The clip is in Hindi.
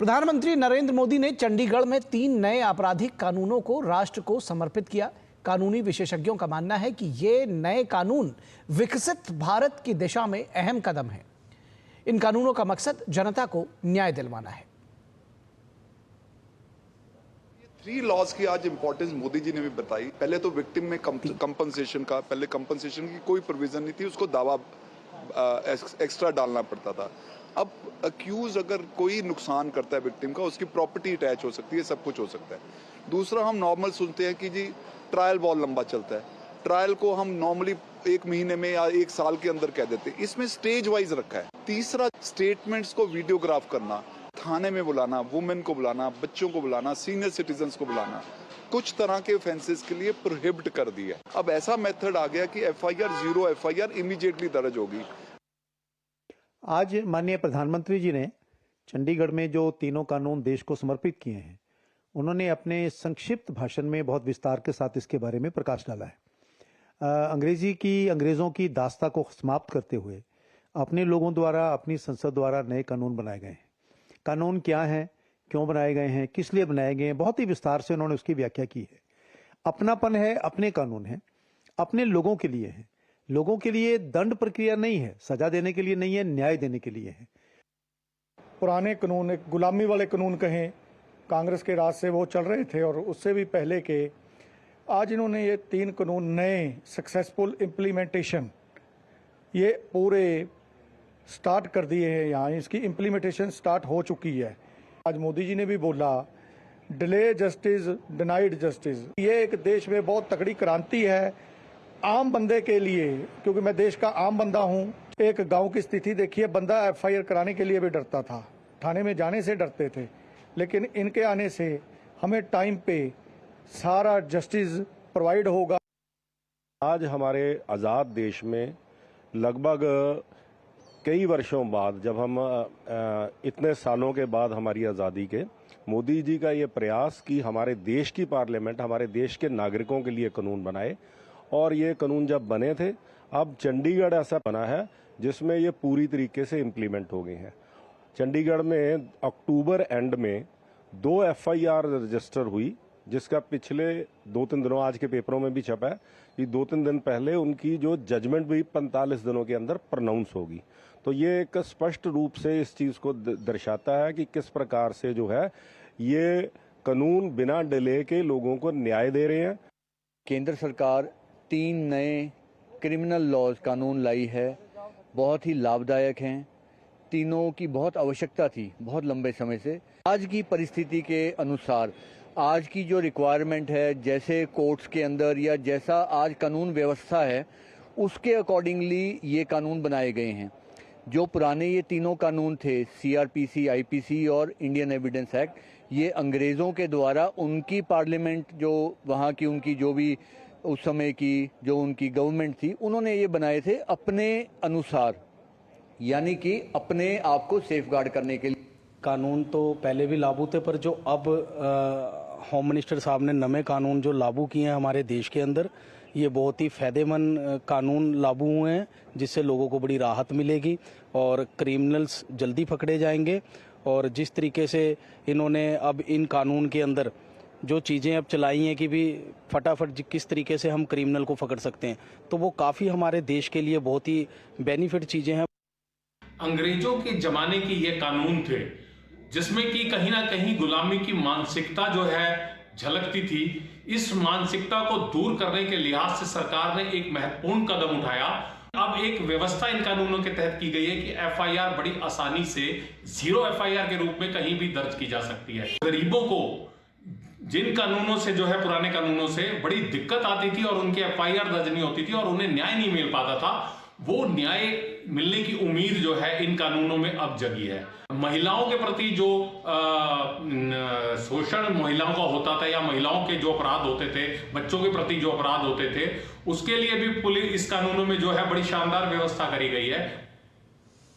प्रधानमंत्री नरेंद्र मोदी ने चंडीगढ़ में 3 नए आपराधिक कानूनों को राष्ट्र को समर्पित किया। कानूनी विशेषज्ञों का मानना है कि ये नए कानून विकसित भारत की दिशा में अहम कदम है। इन कानूनों का मकसद जनता को न्याय दिलवाना है। 3 लॉज की आज इंपॉर्टेंस मोदी जी ने भी बताई। पहले तो विक्टिम में कंपनसेशन का, पहले कंपनसेशन की कोई प्रोविजन नहीं थी, उसको दावा एक्स्ट्रा डालना पड़ता था। अब अक्यूज अगर कोई नुकसान करता है विक्टिम का, उसकी प्रॉपर्टी अटैच हो सकती है, सब कुछ हो सकता है। दूसरा, हम नॉर्मल सुनते हैं कि जी ट्रायल बहुत लंबा चलता है, ट्रायल को हम नॉर्मली 1 महीने में या 1 साल के अंदर कह देते हैं, इसमें स्टेज वाइज रखा है। तीसरा, स्टेटमेंट्स को वीडियोग्राफ करना, थाने में बुलाना, वुमेन को बुलाना, बच्चों को बुलाना, सीनियर सिटीजन्स को बुलाना, कुछ तरह के ऑफेंसेस के लिए प्रोहिबिट कर दिया। अब ऐसा मेथड आ गया कि FIR 0 FIR इमीडिएटली दर्ज होगी। आज माननीय प्रधानमंत्री जी ने चंडीगढ़ में जो तीनों कानून देश को समर्पित किए हैं, उन्होंने अपने संक्षिप्त भाषण में बहुत विस्तार के साथ इसके बारे में प्रकाश डाला है। अंग्रेजों की दास्ता को समाप्त करते हुए अपने लोगों द्वारा, अपनी संसद द्वारा नए कानून बनाए गए हैं। कानून क्या हैं, क्यों बनाए गए हैं, किस लिए बनाए गए हैं, बहुत ही विस्तार से उन्होंने उसकी व्याख्या की है। अपनापन है, अपने कानून है, अपने लोगों के लिए है। लोगों के लिए दंड प्रक्रिया नहीं है, सजा देने के लिए नहीं है, न्याय देने के लिए है। पुराने कानून, एक गुलामी वाले कानून कहें, कांग्रेस के राज से वो चल रहे थे और उससे भी पहले के, आज इन्होंने ये 3 कानून नए सक्सेसफुल इम्प्लीमेंटेशन ये पूरे स्टार्ट कर दिए हैं। यहाँ इसकी इम्प्लीमेंटेशन स्टार्ट हो चुकी है। आज मोदी जी ने भी बोला, डिले जस्टिस डिनाइड जस्टिस। ये एक देश में बहुत तगड़ी क्रांति है आम बंदे के लिए, क्योंकि मैं देश का आम बंदा हूँ। एक गांव की स्थिति देखिए, बंदा FIR कराने के लिए भी डरता था, थाने में जाने से डरते थे, लेकिन इनके आने से हमें टाइम पे सारा जस्टिस प्रोवाइड होगा। आज हमारे आज़ाद देश में लगभग कई वर्षों बाद, जब हम इतने सालों के बाद हमारी आज़ादी के, मोदी जी का ये प्रयास कि हमारे देश की पार्लियामेंट हमारे देश के नागरिकों के लिए कानून बनाए, और ये कानून जब बने थे, अब चंडीगढ़ ऐसा बना है जिसमें ये पूरी तरीके से इम्प्लीमेंट हो गई हैं। चंडीगढ़ में अक्टूबर एंड में 2 FIR रजिस्टर हुई, जिसका पिछले 2-3 दिनों, आज के पेपरों में भी छपा है कि 2-3 दिन पहले उनकी जो जजमेंट भी 45 दिनों के अंदर प्रोनाउंस होगी। तो ये एक स्पष्ट रूप से इस चीज़ को दर्शाता है कि किस प्रकार से जो है ये कानून बिना डिले के लोगों को न्याय दे रहे हैं। केंद्र सरकार 3 नए क्रिमिनल लॉज कानून लाई है, बहुत ही लाभदायक हैं। तीनों की बहुत आवश्यकता थी बहुत लंबे समय से। आज की परिस्थिति के अनुसार, आज की जो रिक्वायरमेंट है, जैसे कोर्ट्स के अंदर या जैसा आज कानून व्यवस्था है, उसके अकॉर्डिंगली ये कानून बनाए गए हैं। जो पुराने ये तीनों कानून थे, CRPC, IPC और इंडियन एविडेंस एक्ट, ये अंग्रेज़ों के द्वारा उनकी पार्लियामेंट, जो वहाँ की उनकी जो भी उस समय की जो उनकी गवर्नमेंट थी, उन्होंने ये बनाए थे अपने अनुसार, यानी कि अपने आप को सेफगार्ड करने के लिए। कानून तो पहले भी लागू थे, पर जो अब होम मिनिस्टर साहब ने नए कानून जो लागू किए हैं हमारे देश के अंदर, ये बहुत ही फायदेमंद कानून लागू हुए हैं, जिससे लोगों को बड़ी राहत मिलेगी और क्रिमिनल्स जल्दी पकड़े जाएंगे। और जिस तरीके से इन्होंने अब इन कानून के अंदर जो चीज़ें अब चलाई हैं कि भी फटाफट किस तरीके से हम क्रिमिनल को पकड़ सकते हैं, तो वो काफ़ी हमारे देश के लिए बहुत ही बेनिफिट चीज़ें हैं। अंग्रेजों के ज़माने की ये कानून थे, जिसमें कि कहीं ना कहीं गुलामी की मानसिकता जो है झलकती थी। इस मानसिकता को दूर करने के लिहाज से सरकार ने एक महत्वपूर्ण कदम उठाया। अब एक व्यवस्था इन कानूनों के तहत की गई है कि FIR बड़ी आसानी से 0 FIR के रूप में कहीं भी दर्ज की जा सकती है। गरीबों को जिन कानूनों से जो है, पुराने कानूनों से बड़ी दिक्कत आती थी और उनकी FIR दर्ज नहीं होती थी और उन्हें न्याय नहीं मिल पाता था, वो न्याय मिलने की उम्मीद जो है इन कानूनों में अब जगी है। महिलाओं के प्रति जो शोषण महिलाओं का होता था, या महिलाओं के जो अपराध होते थे, बच्चों के प्रति जो अपराध होते थे, उसके लिए भी पुलिस इस कानूनों में जो है बड़ी शानदार व्यवस्था करी गई है।